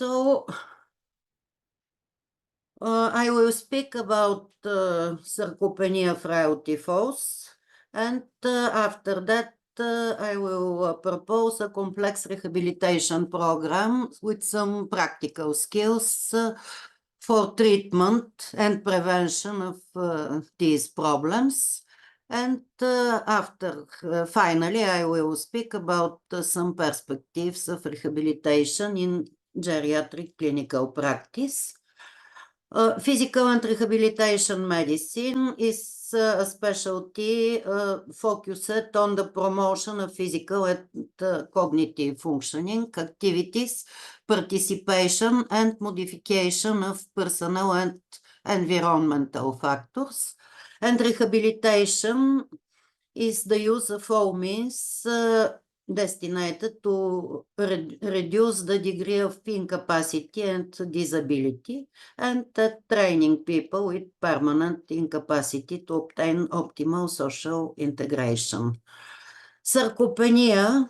So I will speak about sarcopenia frautifos, and after that I will propose a complex rehabilitation program with some practical skills for treatment and prevention of these problems. And finally, I will speak about some perspectives of rehabilitation in geriatric clinical practice. Physical and rehabilitation medicine is a specialty focused on the promotion of physical and cognitive functioning, activities, participation, and modification of personal and environmental factors. And rehabilitation is the use of all means destined to reduce the degree of incapacity and disability, and training people with permanent incapacity to obtain optimal social integration. Sarcopenia.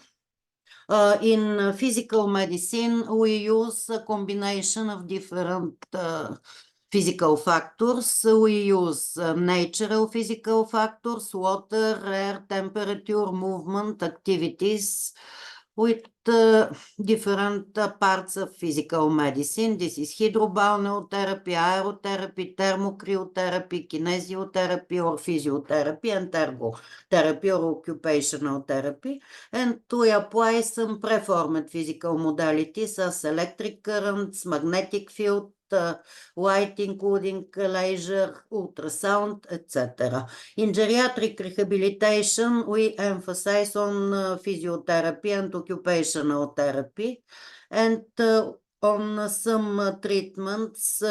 In physical medicine, we use a combination of different physical factors. We use natural physical factors, water, air, temperature, movement, activities, with different parts of physical medicine. This is hydrobalneotherapy, aerotherapy, thermocryotherapy, kinesiotherapy or physiotherapy, and ergotherapy or occupational therapy. And we apply some preformed physical modalities as electric currents, magnetic field, light, including laser, ultrasound, etc. In geriatric rehabilitation, we emphasize on physiotherapy and occupational therapy, and on some treatments,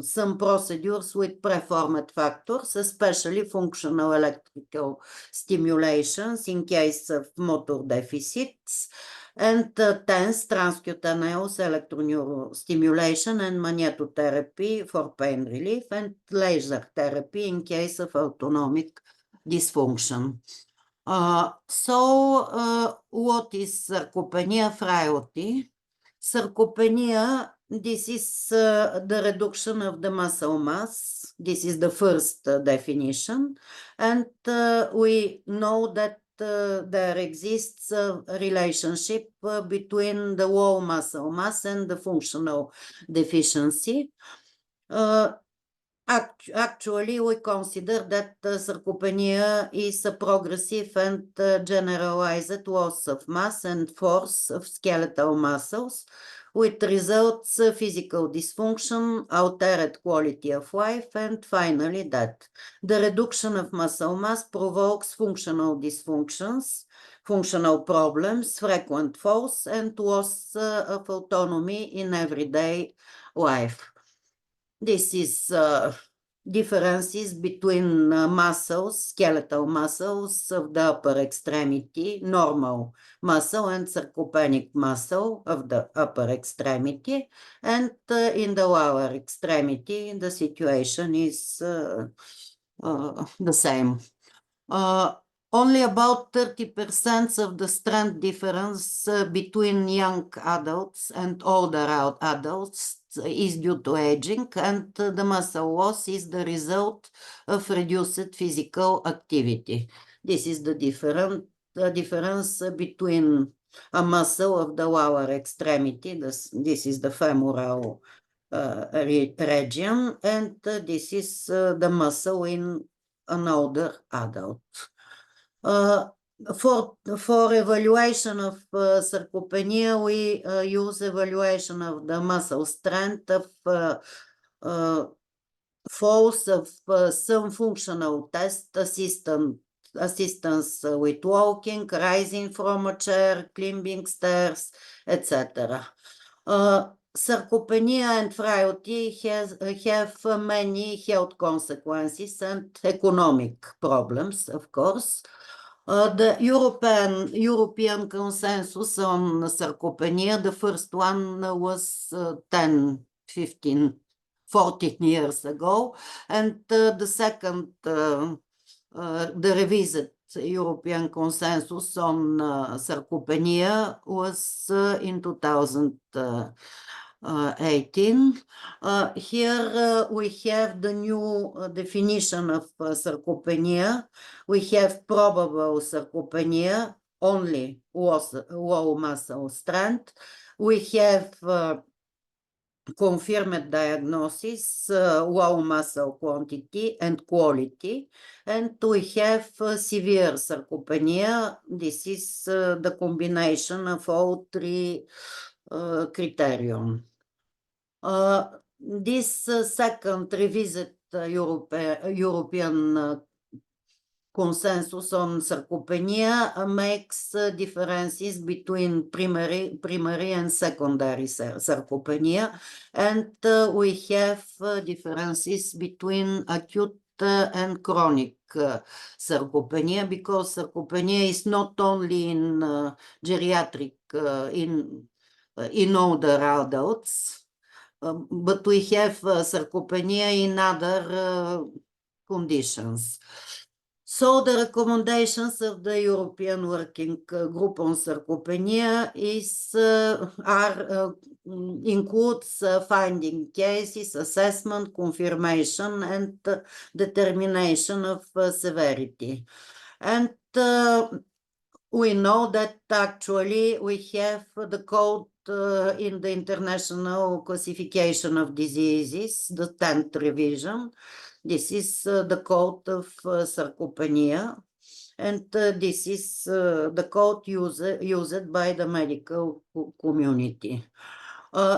some procedures with preformed factors, especially functional electrical stimulations in case of motor deficits, and TENS, transcutaneous electroneurostimulation, and magnetotherapy for pain relief, and laser therapy in case of autonomic dysfunction. What is sarcopenia frailty? Sarcopenia, this is the reduction of the muscle mass. This is the first definition. And we know that there exists a relationship between the low muscle mass and the functional deficiency. Actually, we consider that sarcopenia is a progressive and generalized loss of mass and force of skeletal muscles, with results physical dysfunction, altered quality of life, and finally death. The reduction of muscle mass provokes functional dysfunctions, functional problems, frequent falls, and loss of autonomy in everyday life. This is differences between muscles, skeletal muscles of the upper extremity, normal muscle, and sarcopenic muscle of the upper extremity. And in the lower extremity, the situation is the same. Only about 30% of the strength difference between young adults and older adults is due to aging, and the muscle loss is the result of reduced physical activity. This is the difference between a muscle of the lower extremity, this is the femoral region, and this is the muscle in an older adult. For evaluation of sarcopenia, we use evaluation of the muscle strength, of force, of some functional test, assistance with walking, rising from a chair, climbing stairs, etc. Sarcopenia and frailty have many health consequences and economic problems, of course. The European consensus on sarcopenia, the first one was 10, 15, 14 years ago, and the second, the revised European consensus on sarcopenia was in 2000. 18. Here we have the new definition of sarcopenia. We have probable sarcopenia, only low muscle strength. We have confirmed diagnosis, low muscle quantity and quality, and we have severe sarcopenia. This is the combination of all three criterion. This second revisit European consensus on sarcopenia makes differences between primary and secondary sarcopenia, and we have differences between acute and chronic sarcopenia, because sarcopenia is not only in geriatric, in older adults, but we have sarcopenia in other conditions. So the recommendations of the European Working Group on Sarcopenia includes finding cases, assessment, confirmation, and determination of severity. And we know that actually we have the code in the International Classification of Diseases, the 10th revision. This is the code of sarcopenia, and this is the code used by the medical community.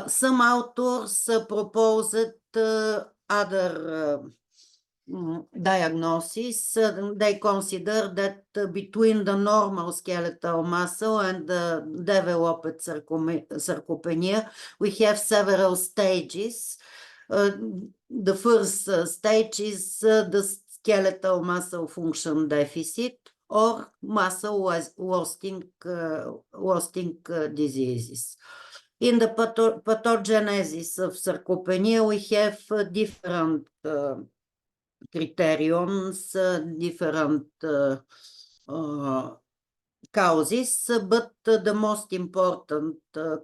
Some authors proposed other diagnosis. They consider that between the normal skeletal muscle and the developed sarcopenia, we have several stages. The first stage is the skeletal muscle function deficit or muscle wasting diseases. In the pathogenesis of sarcopenia, we have different criterions, different causes, but the most important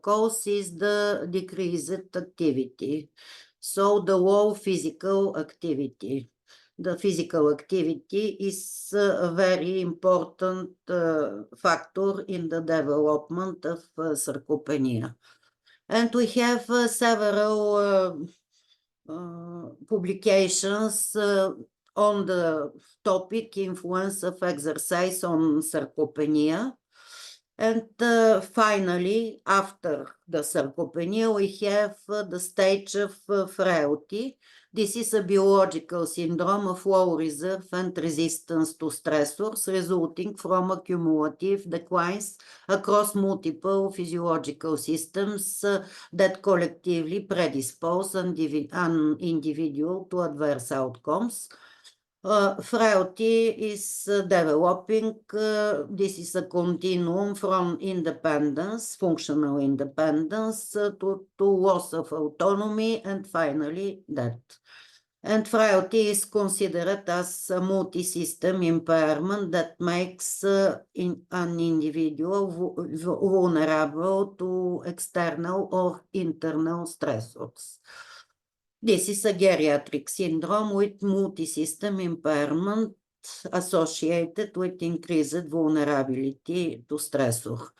cause is the decreased activity. So the low physical activity. The physical activity is a very important factor in the development of sarcopenia. And we have several publications on the topic influence of exercise on sarcopenia. And finally, after the sarcopenia, we have the stage of frailty. This is a biological syndrome of low reserve and resistance to stressors resulting from accumulative declines across multiple physiological systems that collectively predispose an individual to adverse outcomes. Frailty is developing. This is a continuum from independence, functional independence, to loss of autonomy, and finally death. And frailty is considered as a multi-system impairment that makes an individual vulnerable to external or internal stressors. This is a geriatric syndrome with multi-system impairment associated with increased vulnerability to stressor.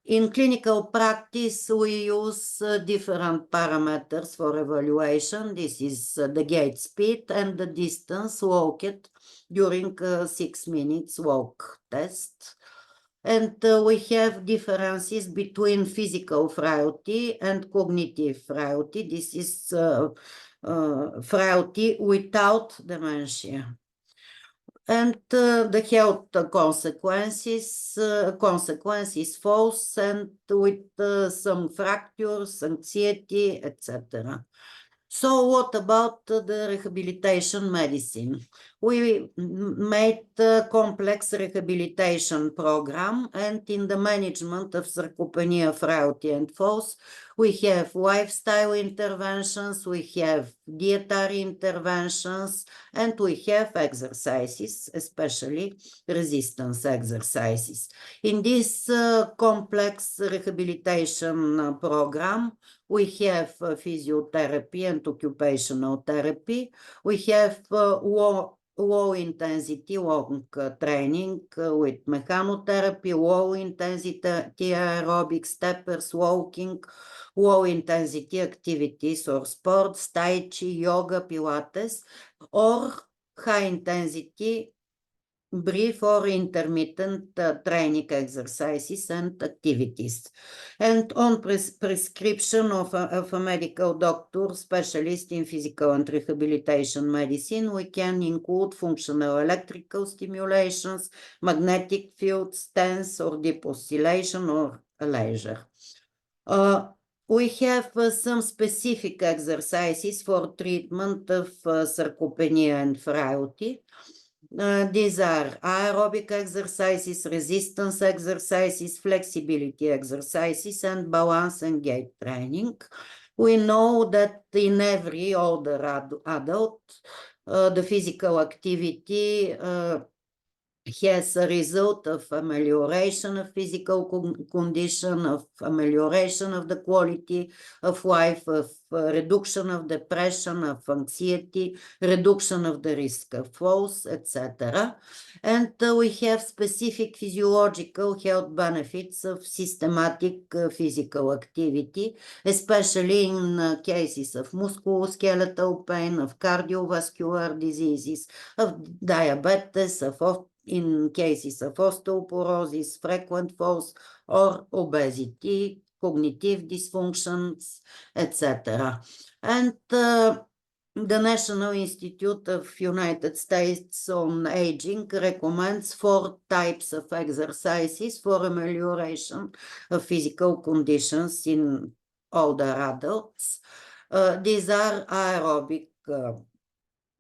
In clinical practice, we use different parameters for evaluation. This is the gait speed and the distance walked during 6 minutes walk test. And we have differences between physical frailty and cognitive frailty. This is frailty without dementia. And the health consequences false and with some fractures, anxiety, etc. So what about the rehabilitation medicine? We made a complex rehabilitation program, and in the management of sarcopenia, frailty, and falls, we have lifestyle interventions, we have dietary interventions, and we have exercises, especially resistance exercises. In this complex rehabilitation program, We have physiotherapy and occupational therapy. We have low intensity long training with mechanotherapy, low intensity aerobic steppers, walking, low intensity activities or sports, tai chi, yoga, pilates, or high intensity brief or intermittent training exercises and activities. And on prescription of a medical doctor, specialist in physical and rehabilitation medicine, we can include functional electrical stimulations, magnetic fields, TENS or deep oscillation or laser. We have some specific exercises for treatment of sarcopenia and frailty. These are aerobic exercises, resistance exercises, flexibility exercises, and balance and gait training. We know that in every older adult, the physical activity has a result of amelioration of physical condition, of amelioration of the quality of life, of reduction of depression, of anxiety, reduction of the risk of falls, etc. And we have specific physiological health benefits of systematic physical activity, especially in cases of musculoskeletal pain, of cardiovascular diseases, of diabetes, in cases of osteoporosis, frequent falls, or obesity, cognitive dysfunctions, etc. And the National Institute of United States on Aging recommends 4 types of exercises for amelioration of physical conditions in older adults. These are aerobic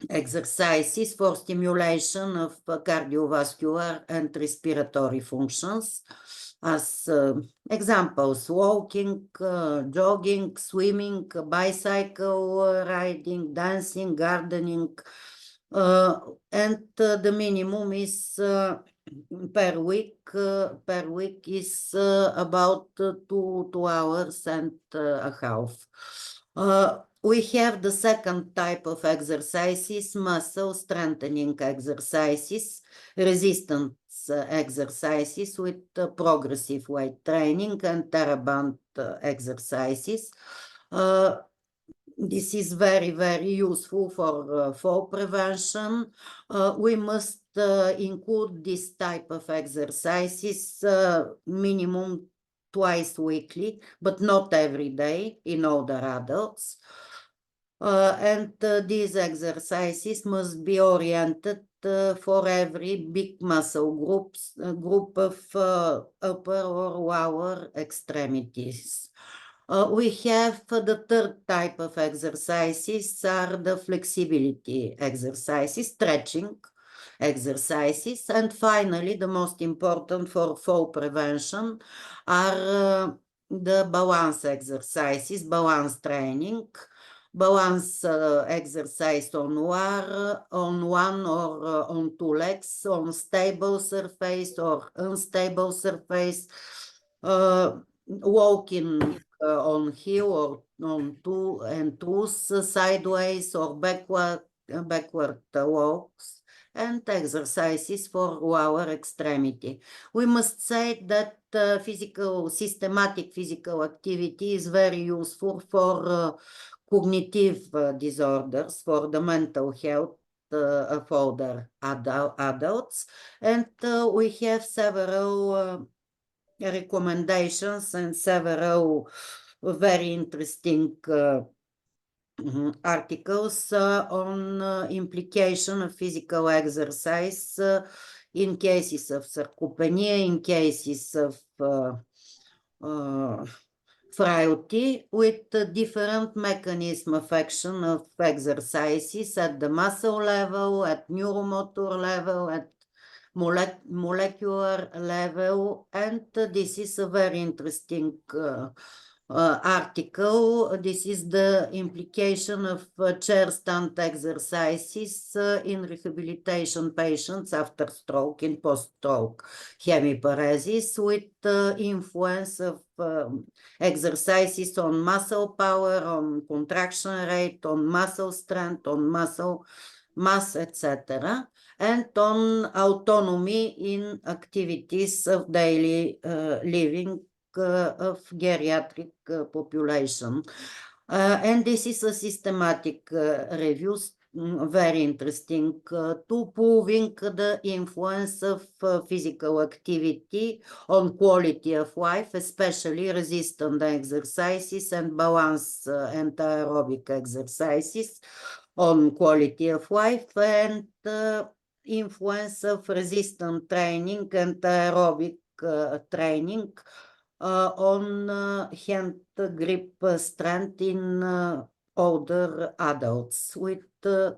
exercises for stimulation of cardiovascular and respiratory functions. As examples, walking, jogging, swimming, bicycle riding, dancing, gardening, and the minimum is per week is about 2 hours and a half. We have the second type of exercises, muscle strengthening exercises, resistance exercises with progressive weight training, and TheraBand exercises. This is very, very useful for fall prevention. We must include this type of exercises minimum twice weekly, but not every day in older adults. And these exercises must be oriented for every big muscle group of upper or lower extremities. We have the third type of exercises are the flexibility exercises, stretching exercises, and finally the most important for fall prevention are the balance exercises, balance training, balance exercise on one or on 2 legs, on stable surface or unstable surface, walking on heel or on 2 and toes, sideways or backward walks, and exercises for lower extremity. We must say that systematic physical activity is very useful for cognitive disorders, for the mental health of older adults, and we have several recommendations and several very interesting articles on implication of physical exercise in cases of sarcopenia, in cases of frailty, with different mechanism of action of exercises at the muscle level, at neuromotor level, at molecular level, and this is a very interesting article. This is the implication of chair stand exercises in rehabilitation patients after stroke in post-stroke hemiparesis, with influence of exercises on muscle power, on contraction rate, on muscle strength, on muscle mass, etc., and on autonomy in activities of daily living of geriatric population. And this is a systematic review, very interesting, to proving the influence of physical activity on quality of life, especially resistant exercises and balance and aerobic exercises on quality of life, and influence of resistant training and aerobic training on hand grip strength in older adults with a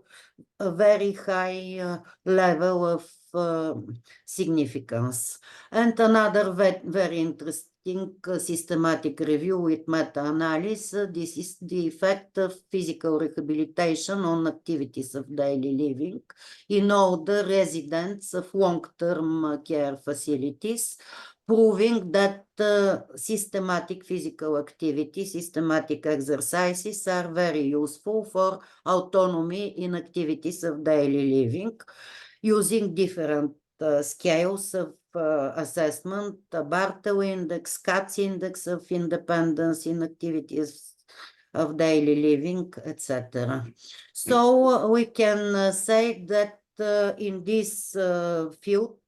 very high level of significance. And another very interesting systematic review with meta-analysis. This is the effect of physical rehabilitation on activities of daily living in older residents of long-term care facilities, proving that systematic physical activity, systematic exercises are very useful for autonomy in activities of daily living, using different scales of assessment, Bartle index, Katz index of independence in activities of daily living, etc. So we can say that in this field,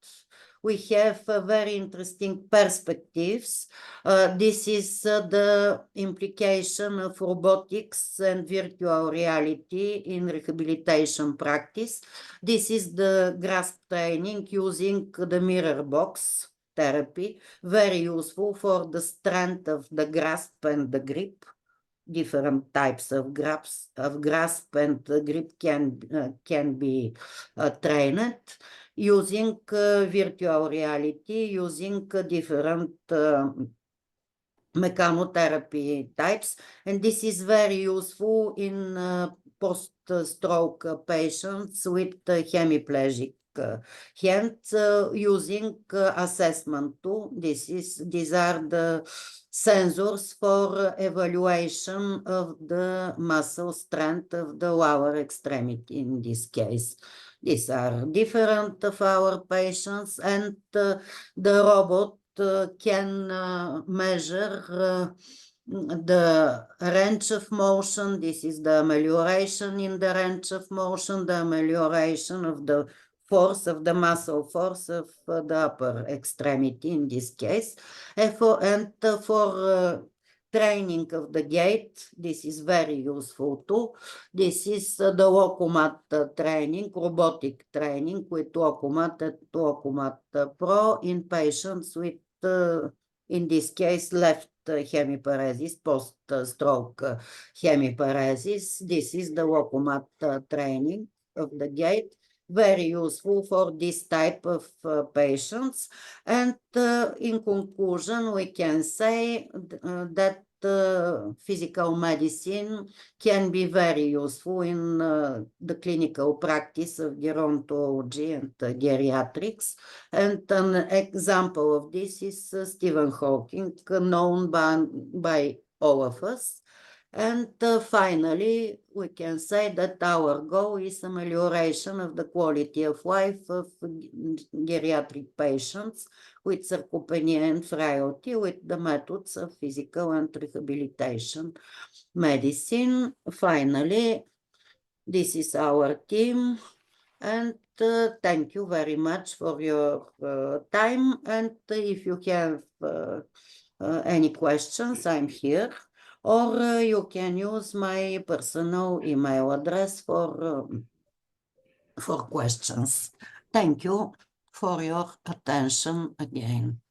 we have very interesting perspectives. This is the implication of robotics and virtual reality in rehabilitation practice. This is the grasp training using the mirror box therapy, very useful for the strength of the grasp and the grip. Different types of grasp and grip can be trained using virtual reality, using different mechanotherapy types, and this is very useful in post-stroke patients with hemiplegic hands, using assessment tool. These are the sensors for evaluation of the muscle strength of the lower extremity in this case. These are different of our patients, and the robot can measure the range of motion. This is the amelioration in the range of motion, the amelioration of the force of the muscle force of the upper extremity in this case. And for training of the gait, this is very useful too. This is the Lokomat training, robotic training with Lokomat and Lokomat Pro in patients with, in this case, left hemiparesis, post-stroke hemiparesis. This is the Lokomat training of the gait, very useful for this type of patients. And in conclusion, we can say that physical medicine can be very useful in the clinical practice of gerontology and geriatrics. And an example of this is Stephen Hawking, known by all of us. And finally, we can say that our goal is amelioration of the quality of life of geriatric patients with sarcopenia and frailty with the methods of physical and rehabilitation medicine. Finally, this is our team, and thank you very much for your time. And if you have any questions, I'm here. Or you can use my personal email address for questions. Thank you for your attention again.